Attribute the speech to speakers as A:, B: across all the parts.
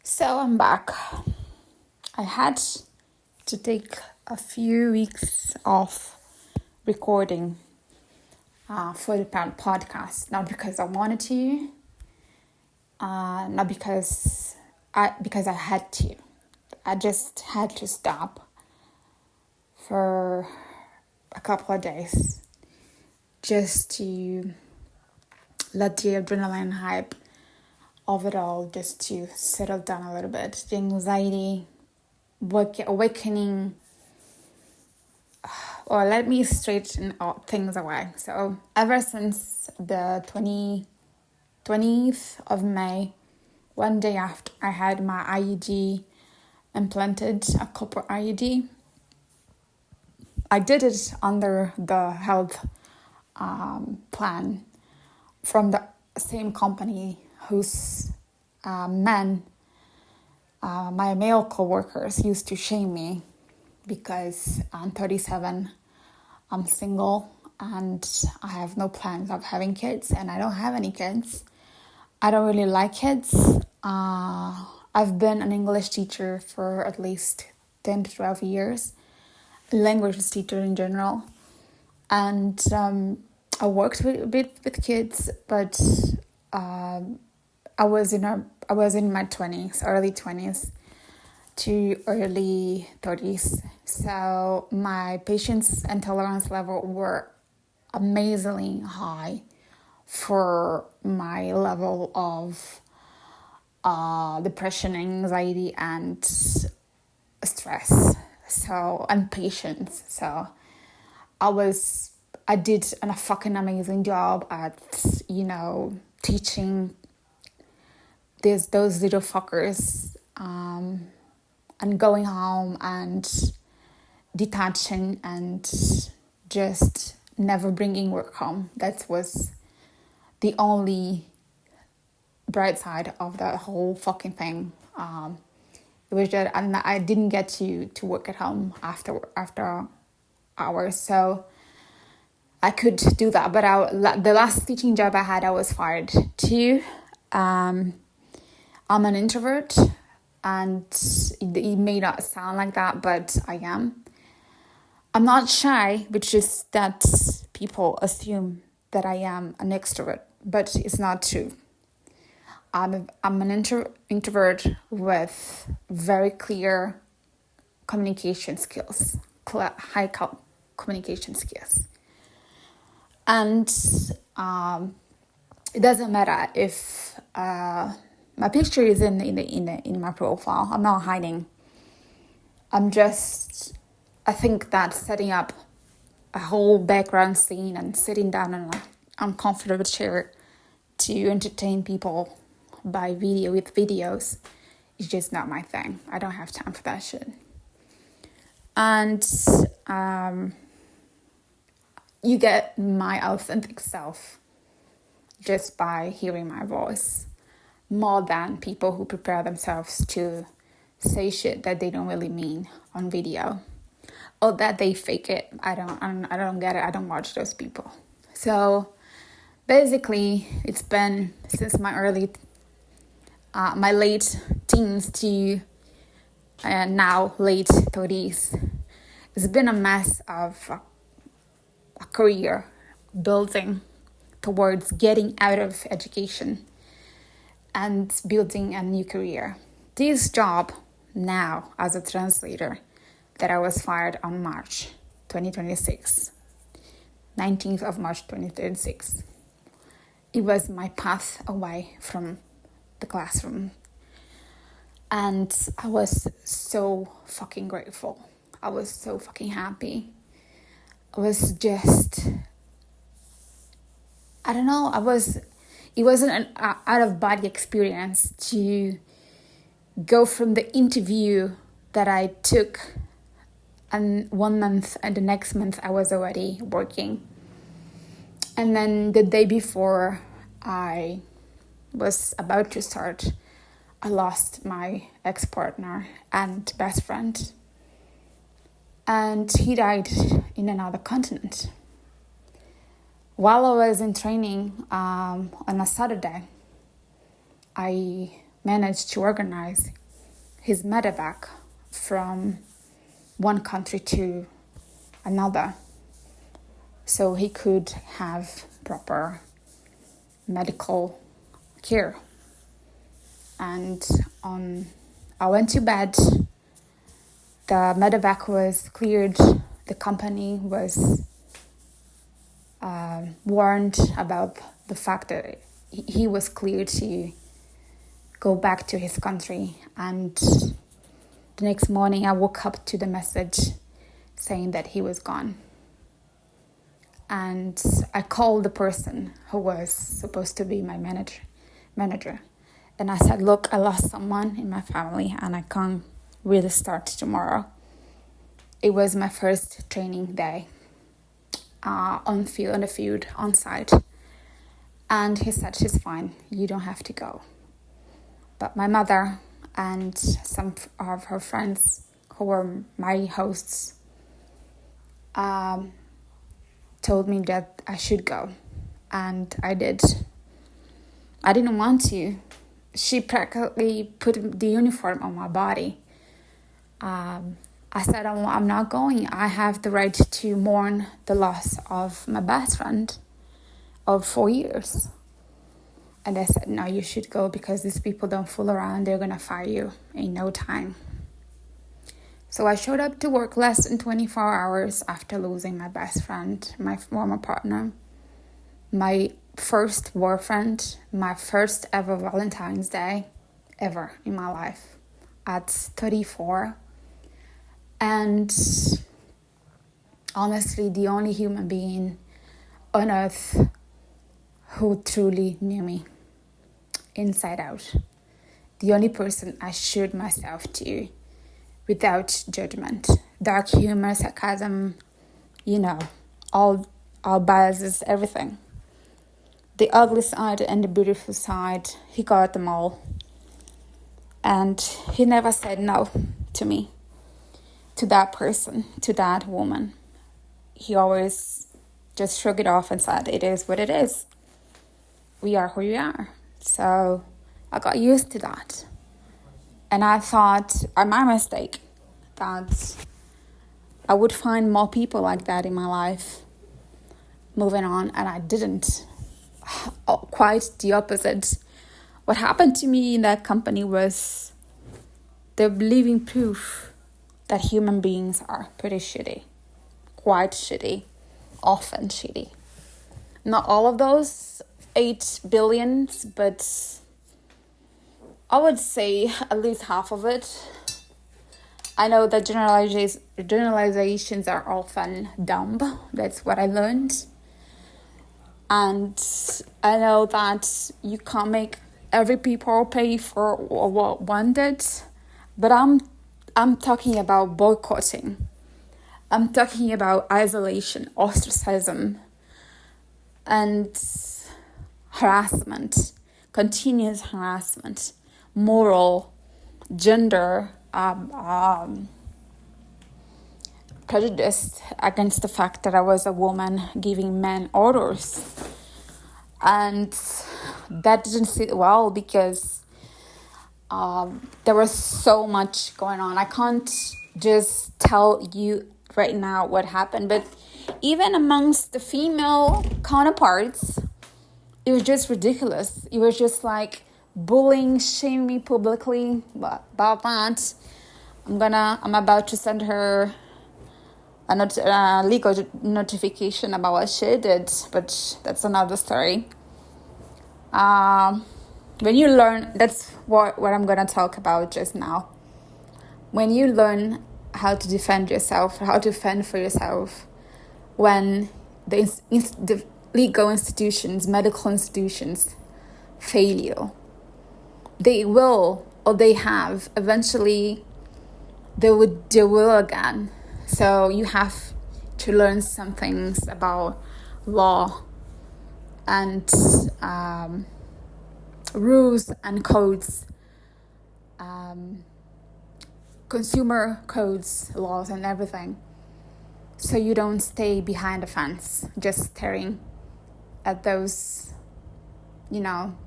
A: So I'm back. I had to take a few weeks off recording for the podcast, not because I wanted to, not because I had to. I just had to stop for a couple of days just to let the adrenaline hype of it all just to settle down a little bit. The anxiety, awakening, or let me straighten things away. So ever since the 20th of May, one day after I had my IUD implanted, a copper IUD, I did it under the health plan from the same company whose my male co-workers used to shame me because I'm 37, I'm single, and I have no plans of having kids, and I don't have any kids. I don't really like kids. I've been an English teacher for at least 10 to 12 years, languages teacher in general, and I worked a bit with kids, but I was in my 20s, early 20s to early 30s. So my patience and tolerance level were amazingly high for my level of depression, anxiety, and stress. And patience. So I did a fucking amazing job at, teaching those little fuckers, and going home and detaching and just never bringing work home. That was the only bright side of the whole fucking thing. It was that I didn't get to work at home after hours, so I could do that. But the last teaching job I had, I was fired too. I'm an introvert, and it may not sound like that, but I am. I'm not shy, which is that people assume that I am an extrovert, but it's not true. I'm an introvert with very clear communication skills, high communication skills. And it doesn't matter if my picture is in my profile. I'm not hiding. I think that setting up a whole background scene and sitting down in an uncomfortable chair to entertain people by video with videos is just not my thing. I don't have time for that shit. And you get my authentic self just by hearing my voice, more than people who prepare themselves to say shit that they don't really mean on video, or that they fake it. I don't get it. I don't watch those people. So basically, it's been since my late teens to now late 30s. It's been a mess of a career building towards getting out of education and building a new career. This job now as a translator that I was fired on March 2026, 19th of March 2026. It was my path away from the classroom. And I was so fucking grateful. I was so fucking happy. I was just, I don't know, it wasn't an out-of-body experience to go from the interview that I took, and 1 month and the next month I was already working. And then the day before I was about to start, I lost my ex-partner and best friend. And he died in another continent. While I was in training on a Saturday, I managed to organize his medevac from one country to another so he could have proper medical care. And I went to bed. The medevac was cleared. The company was warned about the fact that he was cleared to go back to his country. And the next morning I woke up to the message saying that he was gone. And I called the person who was supposed to be my manager. And I said, look, I lost someone in my family and I can't really start tomorrow. It was my first training day on the field, on site. And he said, she's fine, you don't have to go. But my mother and some of her friends who were my hosts told me that I should go. And I did. I didn't want to. She practically put the uniform on my body. I said, I'm not going. I have the right to mourn the loss of my best friend of 4 years. And they said, no, you should go because these people don't fool around. They're going to fire you in no time. So I showed up to work less than 24 hours after losing my best friend, my former partner, my first boyfriend, my first ever Valentine's Day ever in my life at 34. And honestly, the only human being on earth who truly knew me inside out. The only person I showed myself to without judgment. Dark humor, sarcasm, all biases, everything. The ugly side and the beautiful side, he got them all. And he never said no to me, to that person, to that woman. He always just shrugged it off and said, it is what it is. We are who we are. So I got used to that. And I thought, my mistake, that I would find more people like that in my life. Moving on, and I didn't. Quite the opposite. What happened to me in that company was the living proof that human beings are pretty shitty. Quite shitty. Often shitty. Not all of those 8 billions, but I would say at least half of it. I know that generalizations are often dumb. That's what I learned. And I know that you can't make every people pay for what wanted. But I'm talking about boycotting. I'm talking about isolation, ostracism, and harassment, continuous harassment, moral, gender, prejudice against the fact that I was a woman giving men orders. And that didn't sit well because there was so much going on. I can't just tell you right now what happened, but even amongst the female counterparts, it was just ridiculous. It was just like bullying, shaming me publicly about that. I'm about to send her a legal notification about what she did, but that's another story. When you learn, that's what I'm gonna talk about just now. When you learn how to defend yourself, how to fend for yourself, when the legal institutions, medical institutions fail you, they will, or they have, eventually they will again. So you have to learn some things about law and rules and codes, consumer codes, laws and everything. So you don't stay behind the fence just staring at those,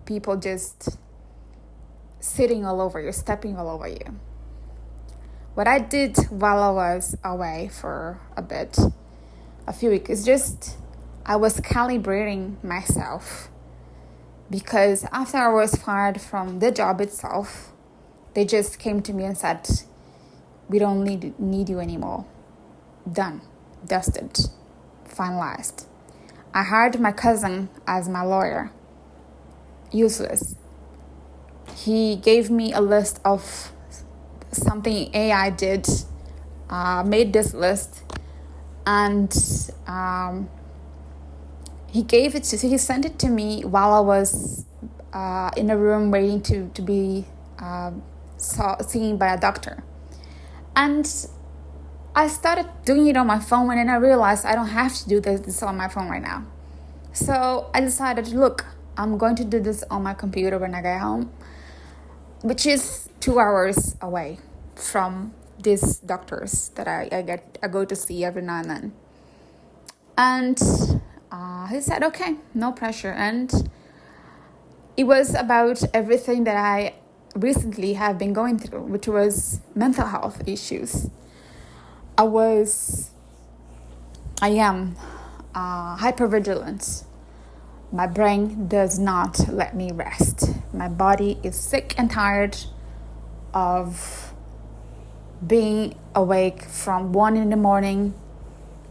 A: people just sitting all over you, stepping all over you. What I did while I was away for a few weeks, is just I was calibrating myself, because after I was fired from the job itself, they just came to me and said, we don't need you anymore. Done, dusted, finalized. I hired my cousin as my lawyer. Useless. He gave me a list of something AI did, made this list, and he sent it to me while I was in a room waiting to be seen by a doctor. And I started doing it on my phone, and then I realized I don't have to do this on my phone right now. So I decided, look, I'm going to do this on my computer when I get home, which is 2 hours away from these doctors that I go to see every now and then. And he said, okay, no pressure. And it was about everything that I recently have been going through, which was mental health issues. I am hypervigilant. My brain does not let me rest. My body is sick and tired of being awake from 1 in the morning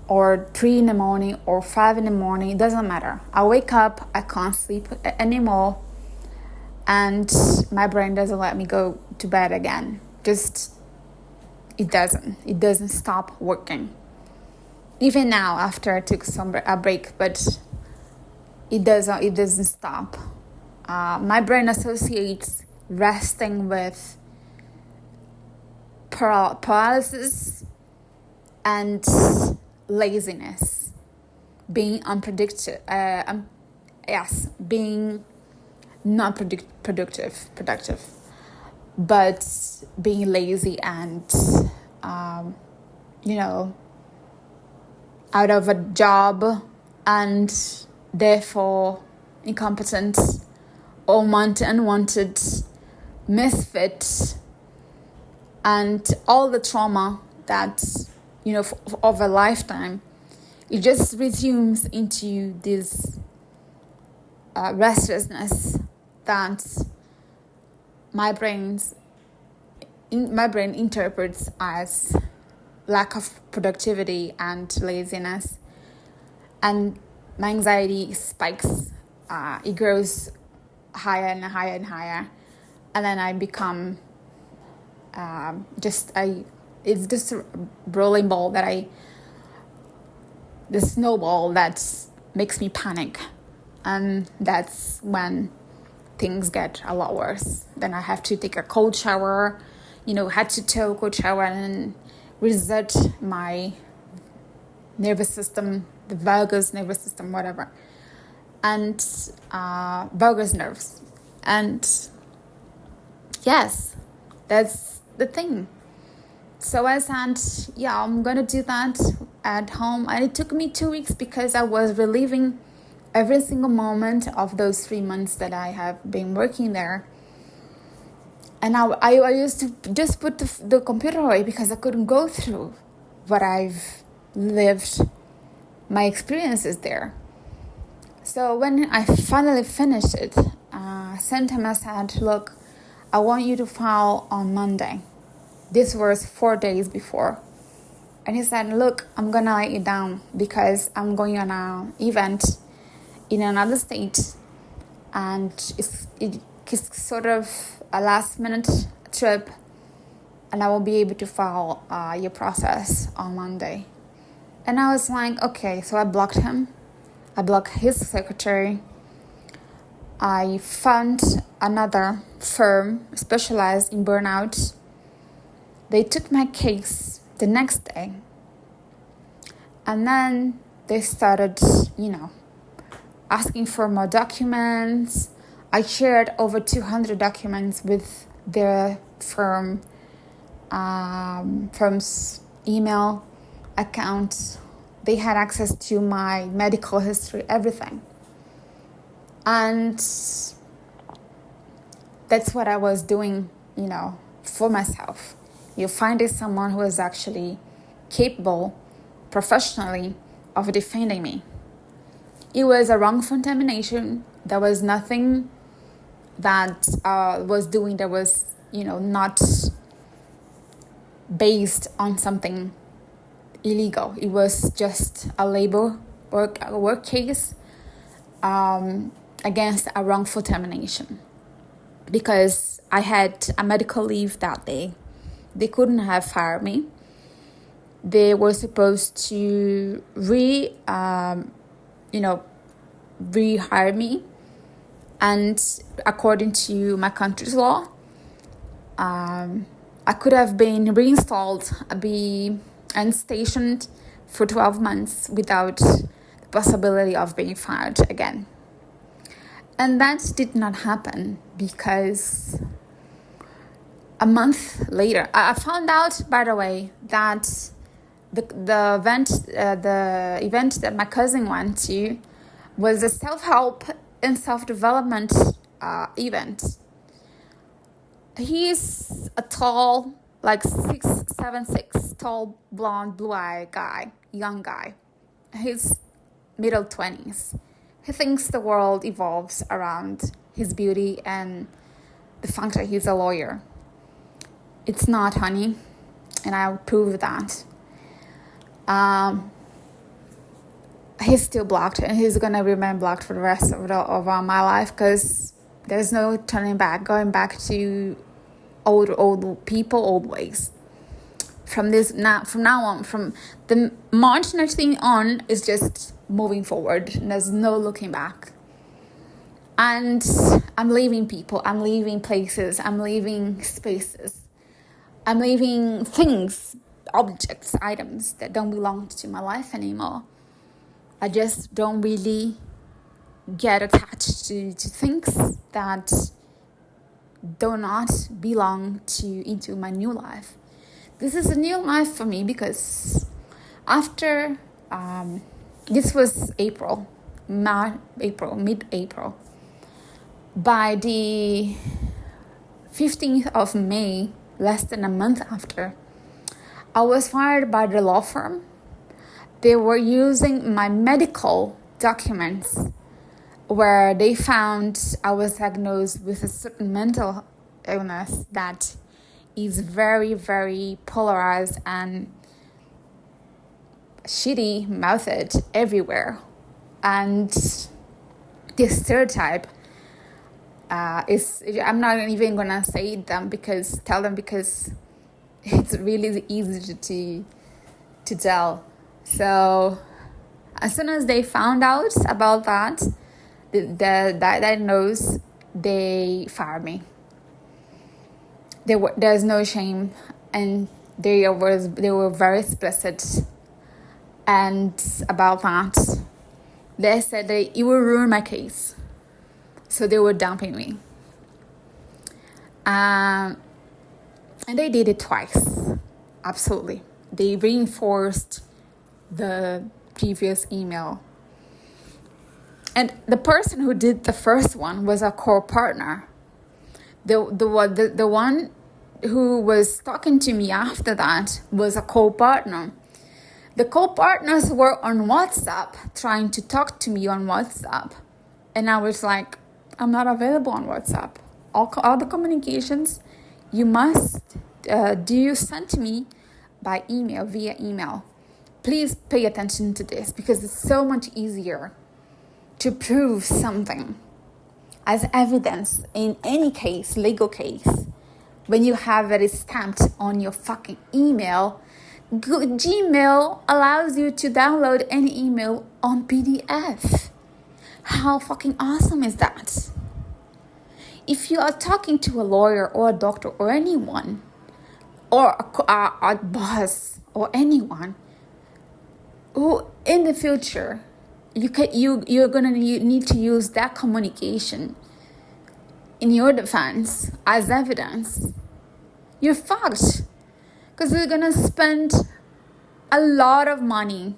A: or 3 in the morning or 5 in the morning. It doesn't matter. I wake up, I can't sleep anymore, and my brain doesn't let me go to bed again. It doesn't stop working. Even now, after I took a break, but it doesn't stop. My brain associates resting with paralysis and laziness, being unpredictable. Being not productive, but being lazy and out of a job, and therefore incompetent or unwanted, misfit, and all the trauma that of a lifetime, it just resumes into this restlessness that my brain interprets as lack of productivity and laziness, and my anxiety spikes. It grows higher and higher and higher, and then I become it's just a rolling ball the snowball that makes me panic, and that's when things get a lot worse. Then I have to take a cold shower, head to toe cold shower, and reset my nervous system, the vagus nervous system, whatever, and vagus nerves. And yes, that's the thing. So I said, I'm going to do that at home. And it took me 2 weeks because I was reliving every single moment of those 3 months that I have been working there. And I used to just put the computer away because I couldn't go through what I've lived, my experiences there. So when I finally finished it, I sent him a message, look, I want you to file on Monday. This was 4 days before. And he said, look, I'm going to let you down because I'm going on an event in another state. And it's sort of a last minute trip. And I won't be able to file your process on Monday. And I was like, okay. So I blocked him. I blocked his secretary. I found another firm specialized in burnout. They took my case the next day. And then they started, asking for more documents. I shared over 200 documents with their firm's email account. They had access to my medical history, everything. And that's what I was doing, for myself. You find someone who is actually capable professionally of defending me. It was a wrongful termination. There was nothing that was doing that was, not based on something illegal. It was just a labor work case against a wrongful termination. Because I had a medical leave that day. They couldn't have fired me. They were supposed to rehire me. And according to my country's law, I could have been reinstalled, and stationed for 12 months without the possibility of being fired again. And that did not happen because a month later, I found out, by the way, that the event that my cousin went to was a self-help and self-development event. He's a tall, like 6'7", tall, blonde, blue-eyed guy, young guy. He's middle 20s. He thinks the world evolves around his beauty and the fact that he's a lawyer. It's not, honey, and I'll prove that. He's still blocked, and he's gonna remain blocked for the rest of my life, because there's no turning back, going back to old people, old ways. From now on, from the March 19 on, is just moving forward. And there's no looking back. And I'm leaving people, I'm leaving places, I'm leaving spaces, I'm leaving things, objects, items that don't belong to my life anymore. I just don't really get attached to things that do not belong into my new life. This is a new life for me because after this was mid-April. By the 15th of May, less than a month after, I was fired by the law firm. They were using my medical documents where they found I was diagnosed with a certain mental illness that is very, very polarized and shitty method everywhere. And this stereotype I'm not even gonna tell them because it's really easy to tell. So as soon as they found out about that, the diagnosis, they fired me. There's no shame, and they were very explicit and about that. They said that it will ruin my case. So they were dumping me. And they did it twice. Absolutely. They reinforced the previous email. And the person who did the first one was a core partner. The one who was talking to me after that was a co-partner. The co-partners were on WhatsApp trying to talk to me on WhatsApp. And I was like, I'm not available on WhatsApp. All the communications you must send to me by email, via email. Please pay attention to this because it's so much easier to prove something as evidence in any case, legal case, when you have it stamped on your fucking email. Gmail allows you to download any email on PDF. How fucking awesome is that? If you are talking to a lawyer or a doctor or anyone, or a boss or anyone, who in the future you're gonna need to use that communication in your defense as evidence, you're fucked. Because you're gonna spend a lot of money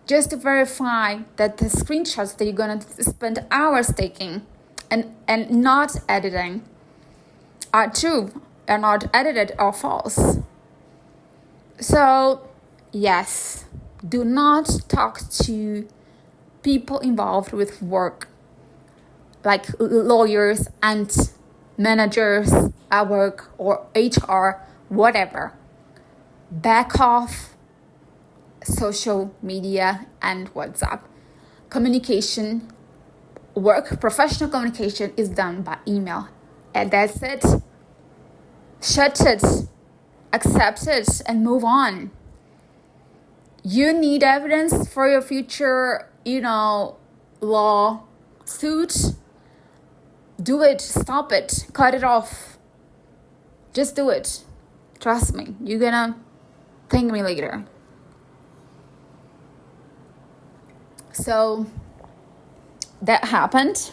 A: just to verify that the screenshots that you're gonna spend hours taking and not editing are true, are not edited or false. So, yes, do not talk to people involved with work, like lawyers and managers at work or HR, whatever. Back off social media and WhatsApp. Communication, work, professional communication is done by email. And that's it. Shut it. Accept it and move on. You need evidence for your future, lawsuit. Do it. Stop it. Cut it off. Just do it. Trust me. You're gonna thank me later. So that happened.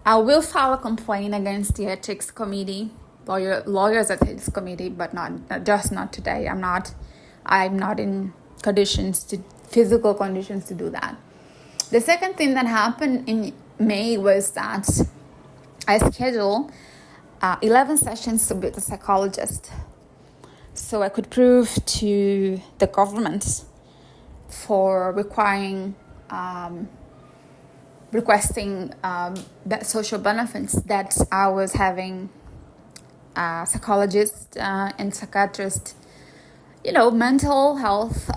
A: I will file a complaint against the ethics committee, lawyers ethics committee, but not today. I'm not in physical conditions to do that. The second thing that happened in May was that I scheduled 11 sessions with a psychologist, so I could prove to the government for requesting that social benefits that I was having psychologist and psychiatrist, mental health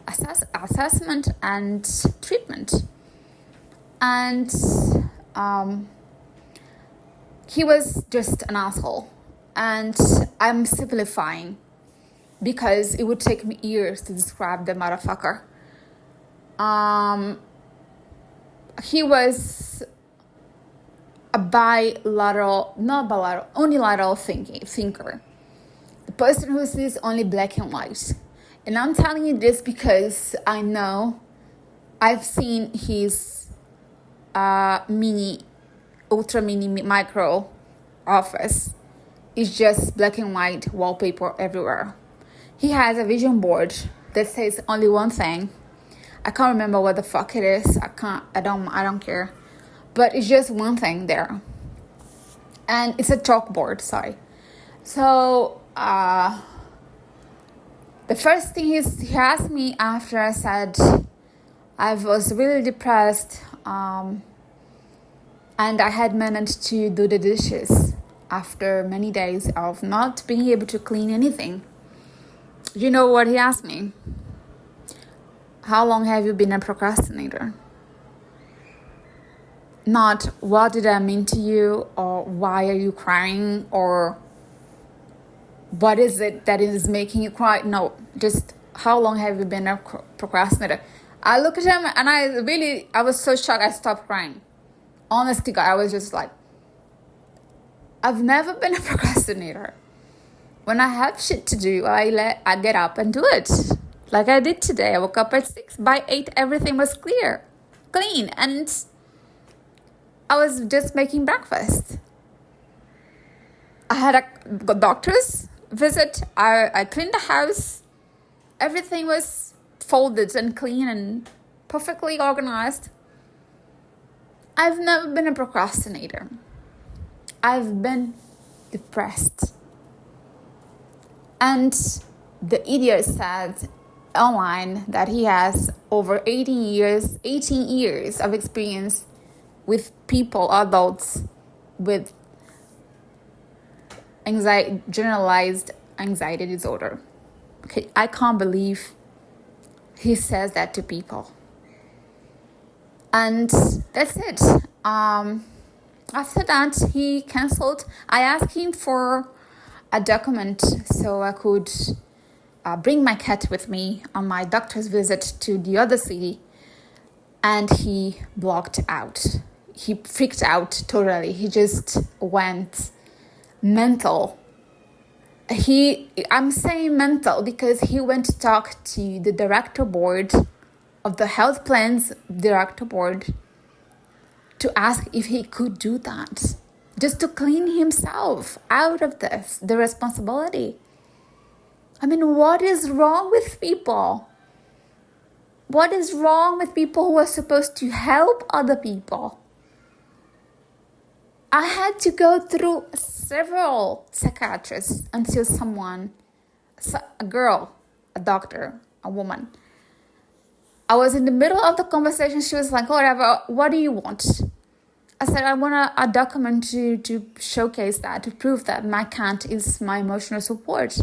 A: assessment and treatment. And he was just an asshole. And I'm simplifying because it would take me years to describe the motherfucker. He was a unilateral thinker. The person who sees only black and white. And I'm telling you this because I know I've seen his ultra mini micro office. It's just black and white wallpaper everywhere. He has a vision board that says only one thing. I can't remember what the fuck it is. I don't care. But it's just one thing there. And it's a chalkboard, sorry. So, the first thing he asked me after I said I was really depressed, and I had managed to do the dishes after many days of not being able to clean anything. You know what he asked me? How long have you been a procrastinator? Not what did I mean to you, or why are you crying, or what is it that is making you cry? No, just how long have you been a procrastinator? I looked at him and I was so shocked I stopped crying. Honest to God, I was just like, I've never been a procrastinator. When I have shit to do, I get up and do it. Like I did today. I woke up at 6. By 8, everything was clean. And I was just making breakfast. I had a doctor's visit. I cleaned the house. Everything was folded and clean and perfectly organized. I've never been a procrastinator. I've been depressed. And the idiot said online that he has over 18 years of experience with people, adults with generalized anxiety disorder. Okay, I can't believe he says that to people. And that's it. After that, he canceled. I asked him for a document so I could bring my cat with me on my doctor's visit to the other city. And he blocked out. He freaked out totally. He just went mental. I'm saying mental because he went to talk to the director board of the health plans director board to ask if he could do that, just to clean himself out of the responsibility. I mean, what is wrong with people? What is wrong with people who are supposed to help other people? I had to go through several psychiatrists until a girl, a doctor, a woman. I was in the middle of the conversation. She was like, whatever, what do you want? I said, I want a document to showcase that, to prove that my cat is my emotional support.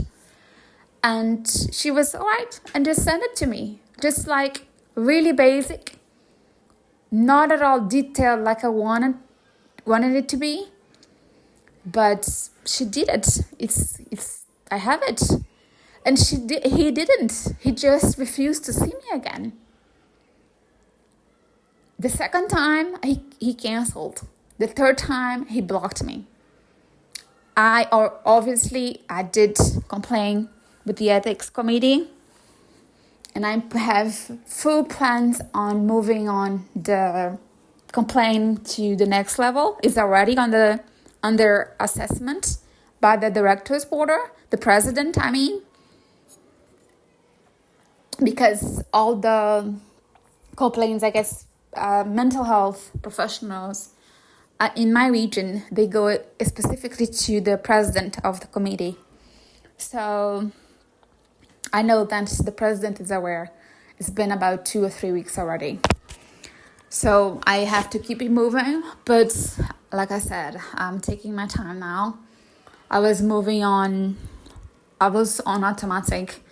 A: And she was all right and just sent it to me. Just like really basic, not at all detailed like I wanted it to be. But she did it. I have it. And he didn't. He just refused to see me again. The second time, he canceled. The third time, he blocked me. I did complain with the ethics committee, and I have full plans on moving on the complaint to the next level. It's already under assessment by the director's board, the president, because all the complaints, I guess, mental health professionals in my region, they go specifically to the president of the committee. So I know that the president is aware. It's been about 2 or 3 weeks already. So I have to keep it moving. But like I said, I'm taking my time now. I was moving on. I was on automatic.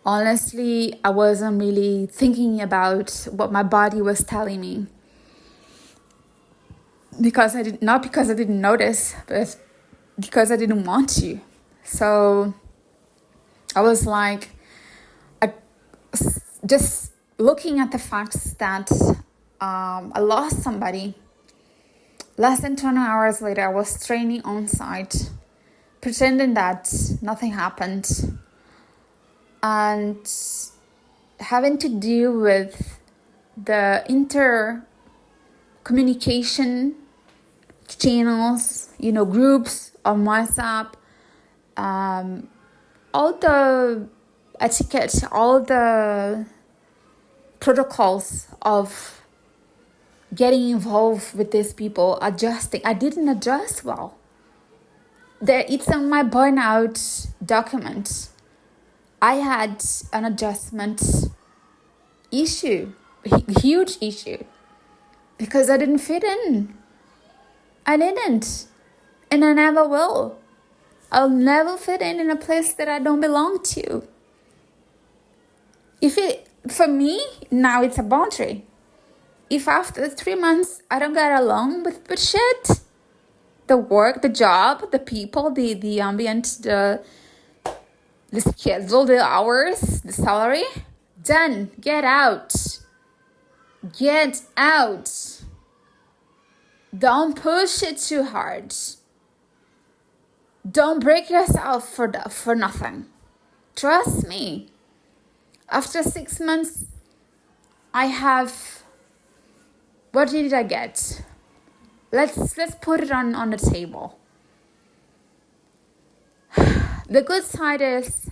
A: Honestly, I wasn't really thinking about what my body was telling me. Not because I didn't notice, but because I didn't want to. So I was like, just looking at the facts that I lost somebody. Less than 20 hours later, I was training on site, pretending that nothing happened, and having to deal with the communication channels, groups on WhatsApp, all the etiquette, all the protocols of getting involved with these people, adjusting. I didn't adjust well. It's on my burnout document. I had an adjustment issue, huge issue, because I didn't fit in. I didn't, and I never will. I'll never fit in a place that I don't belong to. For me, now it's a boundary. If after 3 months I don't get along with shit, the work, the job, the people, the ambient, the schedule, the hours, the salary, done. Get out. Get out. Don't push it too hard. Don't break yourself for nothing. Trust me. After 6 months, what did I get? Let's put it on the table. The good side is,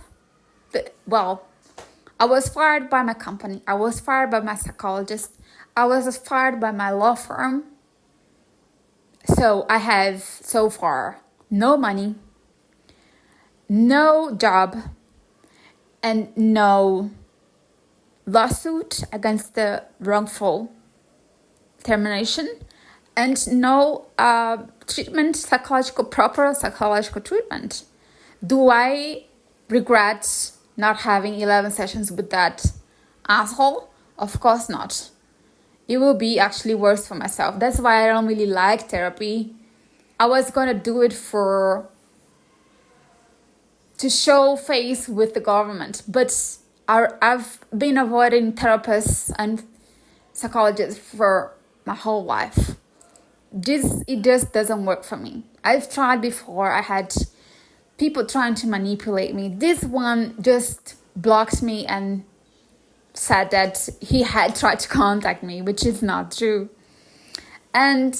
A: I was fired by my company. I was fired by my psychologist. I was fired by my law firm. So I have so far no money, no job, and no lawsuit against the wrongful termination, and no proper psychological treatment. Do I regret not having 11 sessions with that asshole? Of course not. It will be actually worse for myself. That's why I don't really like therapy. I was going to do it to show face with the government, but I've been avoiding therapists and psychologists for my whole life. It just doesn't work for me. I've tried before. I had people trying to manipulate me. This one just blocked me and said that he had tried to contact me, which is not true. And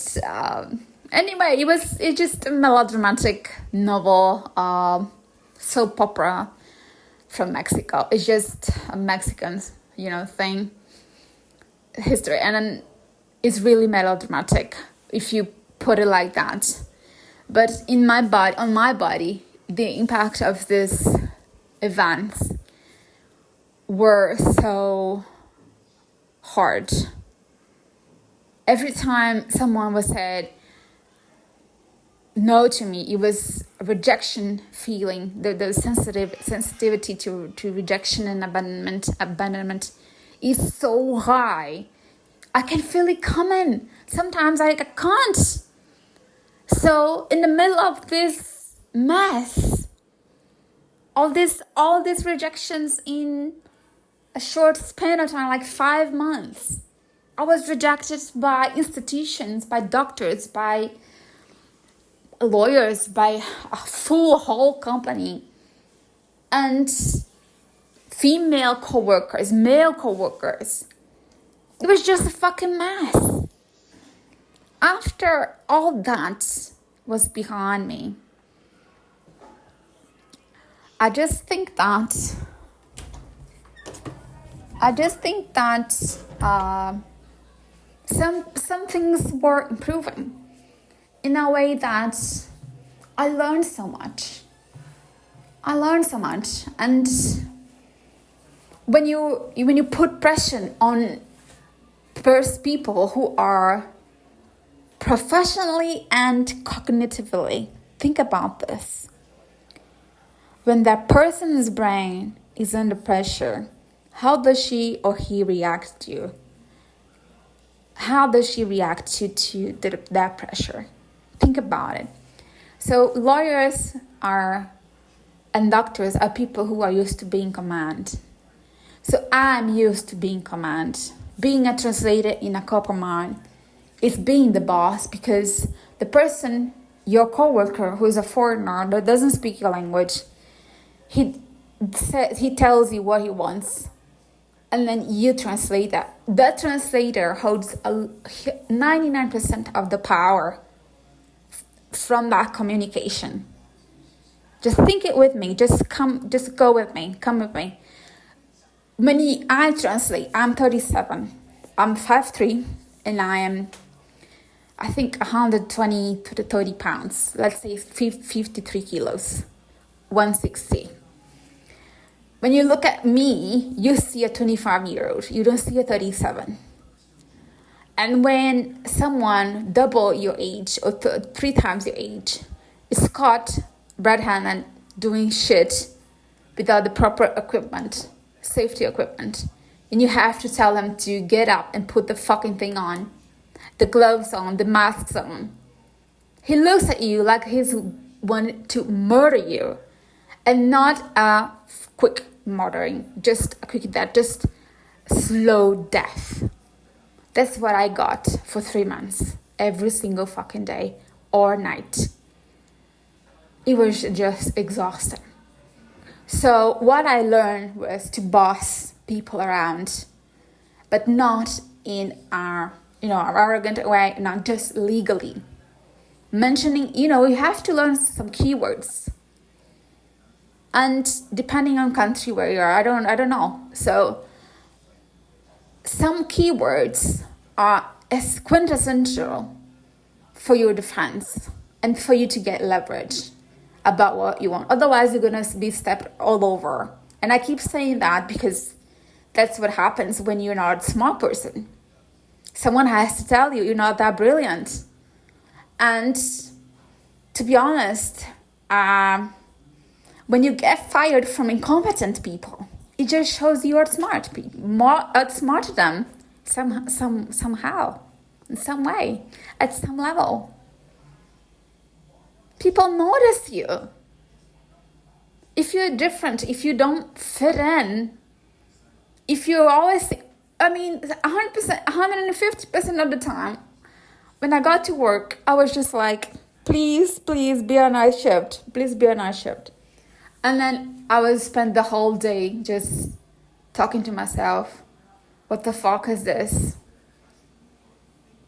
A: anyway, it's just a melodramatic novel, soap opera from Mexico. It's just a Mexican, thing, history, and then it's really melodramatic. If you put it like that. But on my body, the impact of this events were so hard. Every time someone was said no to me, it was a rejection feeling. The sensitivity to rejection and abandonment is so high. I can feel it coming. Sometimes I can't. So in the middle of this mess, all these rejections in a short span of time, like 5 months, I was rejected by institutions, by doctors, by lawyers, by a whole company, and female co-workers, male co-workers. It was just a fucking mess. After all that was behind me, I just think that some things were improving in a way that I learned so much. And when you put pressure on people who are professionally and cognitively, think about this. When that person's brain is under pressure, how does she or he react to you? How does she react to that pressure? Think about it. So lawyers and doctors are people who are used to being command. So I'm used to being command. Being a translator in a corporate mind is being the boss, because the person, your coworker, who is a foreigner that doesn't speak your language, he tells you what he wants, and then you translate that. That translator holds 99% of the power from that communication. Just think it with me. Just go with me. Come with me. When I translate, I'm 37. I'm 5'3", and I think 120 to 30 pounds. Let's say 53 kilos, 160. When you look at me, you see a 25-year-old. You don't see a 37. And when someone double your age or 3 times your age is caught red-handed doing shit without the proper equipment, safety equipment, and you have to tell them to get up and put the fucking thing on, the gloves on, the masks on, he looks at you like he's wanting to murder you, and not a quick murdering, just a quick death, just slow death. That's what I got for 3 months, every single fucking day or night. It was just exhausting. So what I learned was to boss people around, but not in our arrogant way, not just legally. Mentioning, you have to learn some keywords. And depending on country where you are, I don't know. So some keywords are as quintessential for your defense and for you to get leverage about what you want. Otherwise, you're going to be stepped all over. And I keep saying that because that's what happens when you're not a smart person. Someone has to tell you you're not that brilliant. And to be honest, when you get fired from incompetent people, it just shows you are smart. Outsmart them somehow, in some way, at some level. People notice you. If you're different, if you don't fit in, if you always, 100%, 150% of the time, when I got to work, I was just like, please be on night shift. Please be on night shift. And then I would spend the whole day just talking to myself, what the fuck is this?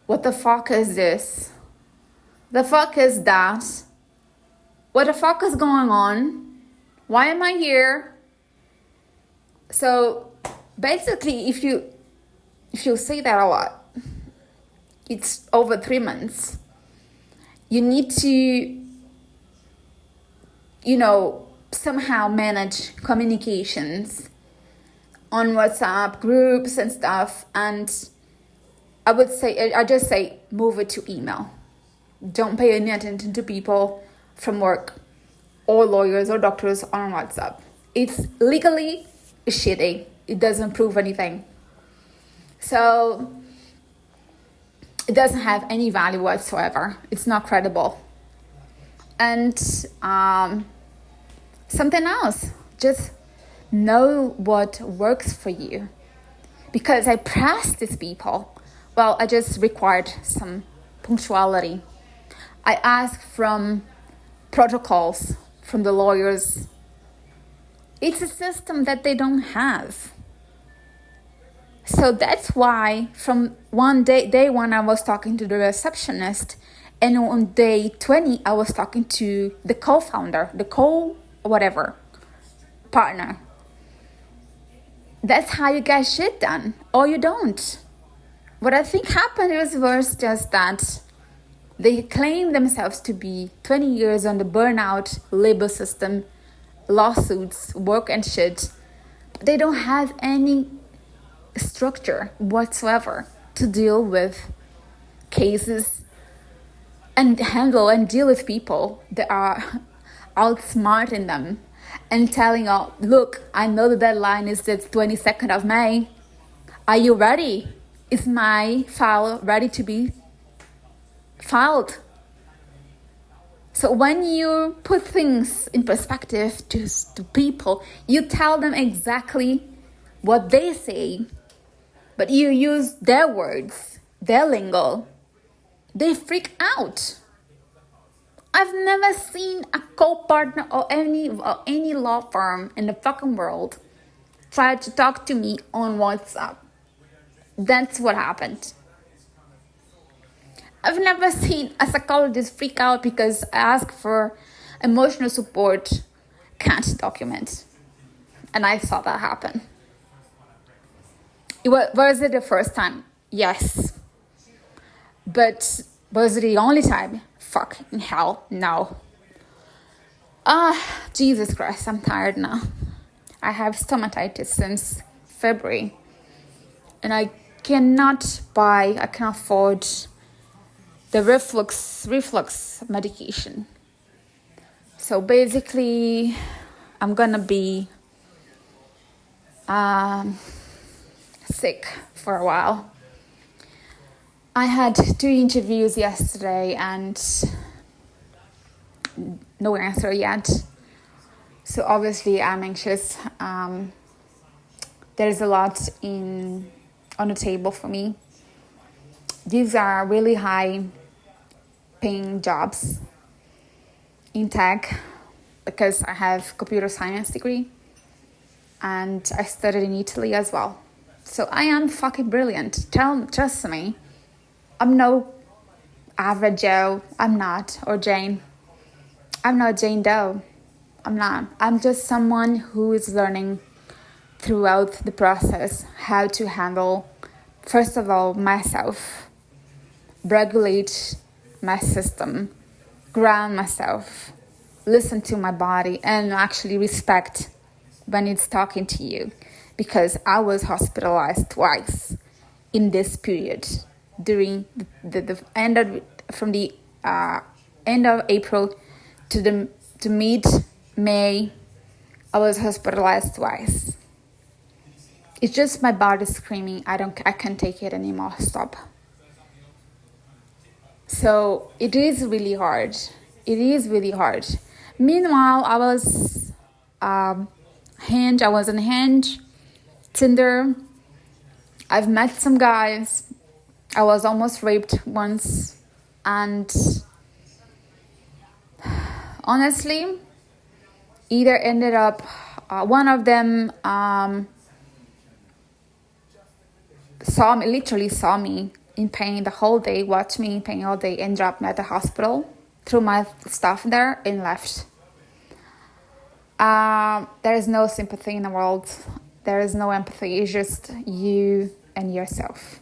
A: What the fuck is this? The fuck is that? What the fuck is going on? Why am I here? So basically, if you say that a lot, it's over 3 months. You need to, somehow manage communications on WhatsApp groups and stuff. And I just say, move it to email. Don't pay any attention to people from work or lawyers or doctors on WhatsApp. It's legally shitty. It doesn't prove anything. So it doesn't have any value whatsoever. It's not credible. And something else, just know what works for you. Because I pressed these people. Well, I just required some punctuality. I asked from protocols from the lawyers. It's a system that they don't have. So that's why from day one I was talking to the receptionist, and on day 20 I was talking to the co-founder, partner. That's how you get shit done, or you don't. What I think happened was just that they claim themselves to be 20 years on the burnout labor system, lawsuits, work and shit. But they don't have any structure whatsoever to deal with cases and handle and deal with people that are outsmarting them and telling, look, I know the deadline is the 22nd of May. Are you ready? Is my file ready to be filed? So when you put things in perspective to people, you tell them exactly what they say, but you use their words, their lingo. They freak out. I've never seen a co-partner or any law firm in the fucking world try to talk to me on WhatsApp. That's what happened. I've never seen a psychologist freak out because I asked for emotional support, can't document. And I saw that happen. Was it the first time? Yes. But was it the only time? Fucking hell, no. Jesus Christ, I'm tired now. I have stomatitis since February. And I cannot afford the reflux medication. So basically, I'm gonna be sick for a while. I had 2 interviews yesterday and no answer yet. So obviously I'm anxious. There's a lot on the table for me. These are really high paying jobs in tech because I have computer science degree and I studied in Italy as well. So I am fucking brilliant. Trust me. I'm no average Joe. I'm not. Or Jane. I'm not Jane Doe. I'm not. I'm just someone who is learning throughout the process how to handle, first of all, myself, regulate my system, ground myself, listen to my body, and actually respect when it's talking to you. Because I was hospitalized twice in this period during the end of from the end of April to mid-May. I was hospitalized twice. It's just my body screaming, I can't take it anymore, stop. So it is really hard. Meanwhile, I was on Hinge, Tinder. I've met some guys. I was almost raped once. And honestly, either ended up, one of them literally saw me in pain the whole day, watched me in pain all day, and dropped me at the hospital, threw my stuff there and left. There is no sympathy in the world. There is no empathy. It's just you and yourself.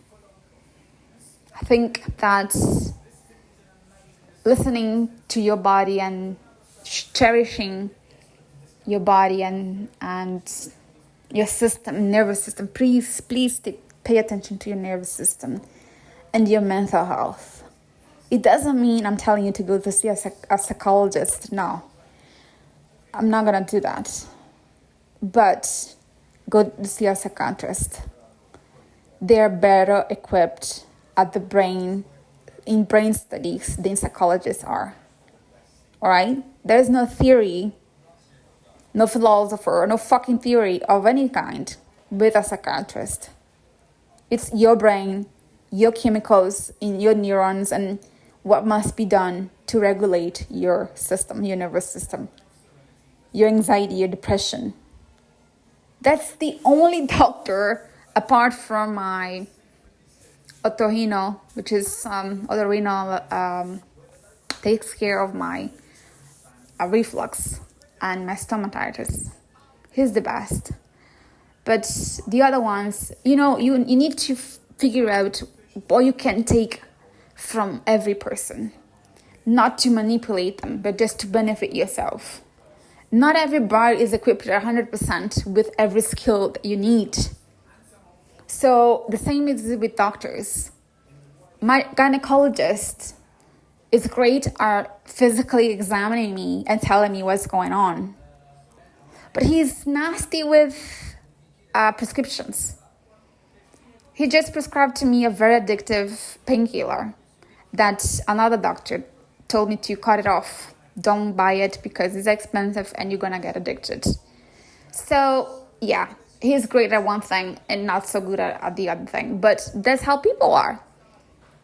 A: I think that listening to your body and cherishing your body and your system, nervous system. Please pay attention to your nervous system and your mental health. It doesn't mean I'm telling you to go to see a psychologist. No, I'm not gonna do that. But go to see a psychiatrist. They're better equipped at the brain, in brain studies, than psychologists are. All right? There's no theory, no philosopher, no fucking theory of any kind with a psychiatrist. It's your brain, your chemicals in your neurons, and what must be done to regulate your system, your nervous system, your anxiety, your depression. That's the only doctor, apart from my otorrino, which is otorrino takes care of my reflux and my stomatitis. He's the best. But the other ones, you need to figure out what you can take from every person. Not to manipulate them, but just to benefit yourself. Not everybody is equipped 100% with every skill that you need. So the same is with doctors. My gynecologist is great at physically examining me and telling me what's going on. But he's nasty with prescriptions. He just prescribed to me a very addictive painkiller that another doctor told me to cut it off. Don't buy it because it's expensive and you're gonna get addicted. So yeah, he's great at one thing and not so good at the other thing. But that's how people are.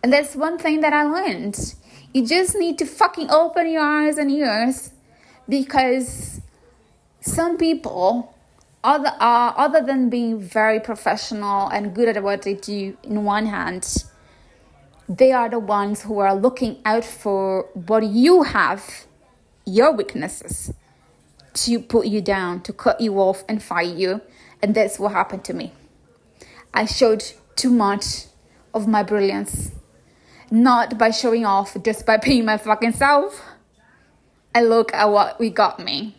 A: And that's one thing that I learned. You just need to fucking open your eyes and ears, because some people, other than being very professional and good at what they do in one hand, they are the ones who are looking out for what you have, your weaknesses, to put you down, to cut you off and fight you. And that's what happened to me. I showed too much of my brilliance, not by showing off, just by being my fucking self. And look at what we got me.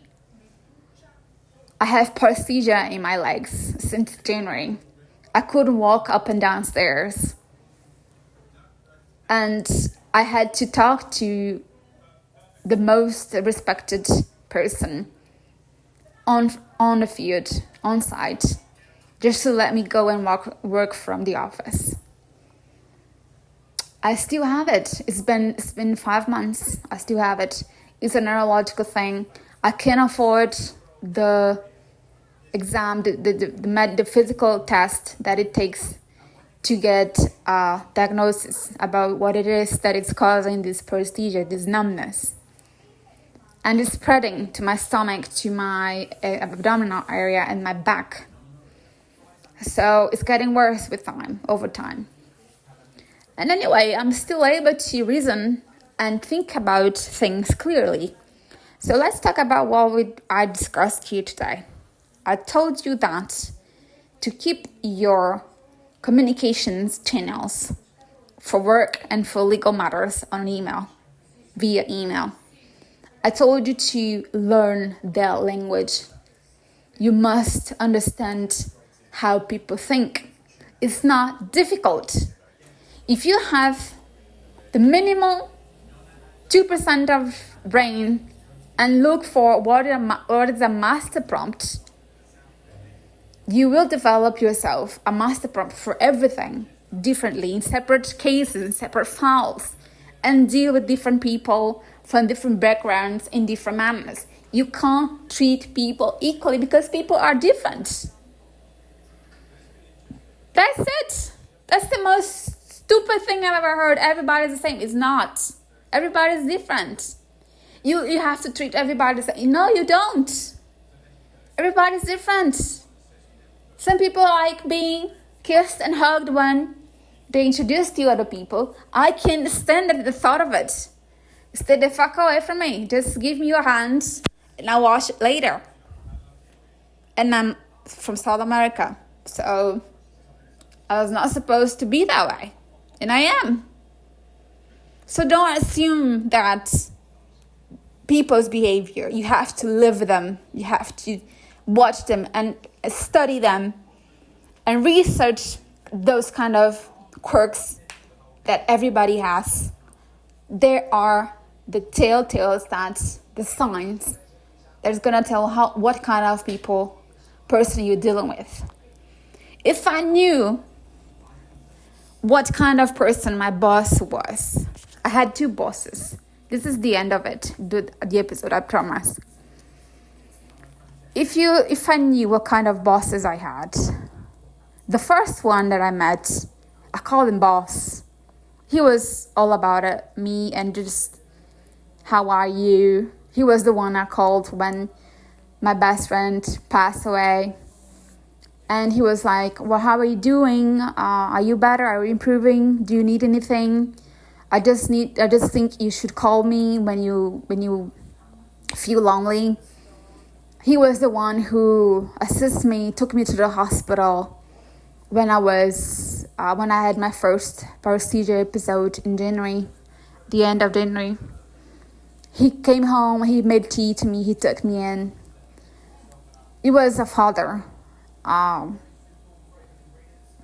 A: I have paresthesia in my legs since January. I couldn't walk up and down stairs. And I had to talk to the most respected person on the field, on site, just to let me go and work from the office. I still have it. It's been 5 months. I still have it. It's a neurological thing. I can't afford the exam, the physical test that it takes to get a diagnosis about what it is that it's causing this paresthesia, this numbness. And it's spreading to my stomach, to my abdominal area and my back. So it's getting worse with time, over time. And anyway, I'm still able to reason and think about things clearly. So let's talk about what I discussed here today. I told you that to keep your communications channels for work and for legal matters on email, via email. I told you to learn their language. You must understand how people think. It's not difficult. If you have the minimal 2% of brain and look for what is a master prompt, you will develop yourself a master prompt for everything differently, in separate cases, in separate files, and deal with different people from different backgrounds in different manners. You can't treat people equally because people are different. That's it. That's the most stupid thing I've ever heard. Everybody's the same. It's not. Everybody's different. You have to treat everybody the same. No, you don't. Everybody's different. Some people like being kissed and hugged when they introduce to other people. I can't stand the thought of it. Stay the fuck away from me. Just give me your hands and I'll wash it later. And I'm from South America, so I was not supposed to be that way. And I am. So don't assume that people's behavior, you have to live them, you have to watch them and study them and research those kind of quirks that everybody has. There are the telltales, that's the signs that's gonna tell what kind of person you're dealing with. If I knew what kind of person my boss was, I had 2 bosses. This is the end of it, the episode, I promise. If I knew what kind of bosses I had, the first one that I met, I called him boss. He was all about me and just, how are you? He was the one I called when my best friend passed away. And he was like, well, how are you doing? Are you better? Are you improving? Do you need anything? I just think you should call me when you feel lonely. He was the one who assisted me, took me to the hospital when I had my first procedure episode in January, the end of January. He came home, he made tea to me, he took me in. It was a father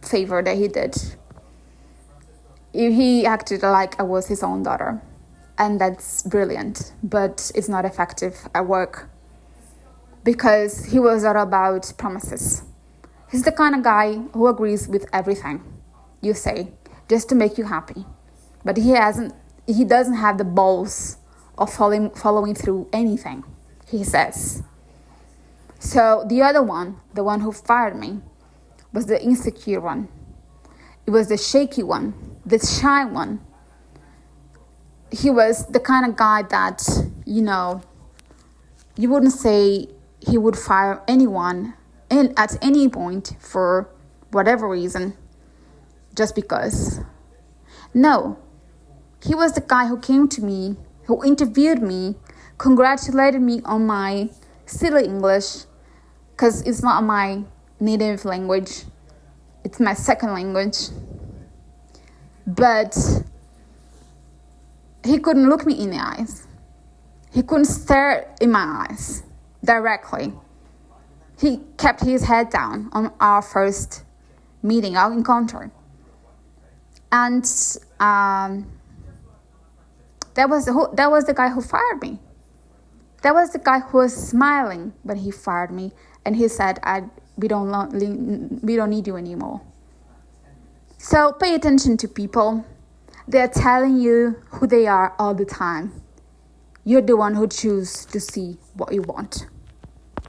A: favor that he did. He acted like I was his own daughter. And that's brilliant, but it's not effective at work. Because he was all about promises. He's the kind of guy who agrees with everything you say, just to make you happy. But he doesn't have the balls of following through anything he says. So the other one, the one who fired me, was the insecure one. It was the shaky one, the shy one. He was the kind of guy that, you wouldn't say he would fire anyone at any point for whatever reason, just because. No, he was the guy who came to me, who interviewed me, congratulated me on my silly English, because it's not my native language, it's my second language. But he couldn't look me in the eyes. He couldn't stare in my eyes directly. He kept his head down on our first meeting, our encounter. And that was the guy who fired me. That was the guy who was smiling when he fired me. And he said, we don't need you anymore. So pay attention to people. They're telling you who they are all the time. You're the one who chooses to see what you want.